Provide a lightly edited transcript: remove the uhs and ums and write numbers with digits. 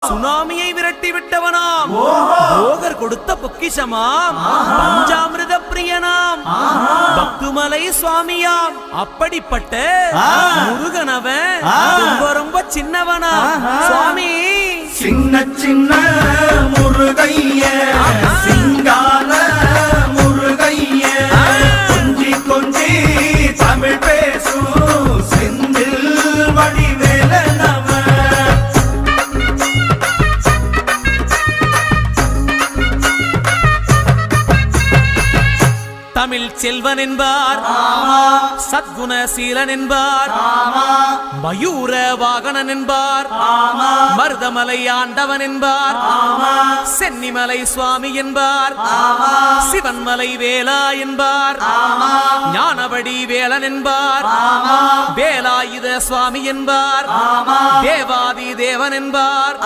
சுனாமியை விரட்டி விட்டவனாம், போகர் கொடுத்த பொக்கிஷமாம், பஞ்சாமிர்த பிரியனாம், பக்துமலை சுவாமியாம். அப்படிப்பட்ட முருகனவன் ரொம்ப ரொம்ப சின்னவனா சுவாமி. சின்ன சின்ன முருகைய சிங்கால முருகைய கொஞ்சி கொஞ்சி தமிழ் பேசும் செந்தில் வடிவேலனவன். தமிழ் செல்வன் என்பார், சத்குணசீலன் என்பார், மயூர வாகனன் என்பார், மருதமலை ஆண்டவன் என்பார், சென்னிமலை சுவாமி என்பார், சிவன்மலை வேலா என்பார், ஞானவடி வேலன் என்பார், வேலாயுத சுவாமி என்பார், தேவாதி தேவன் என்பார்.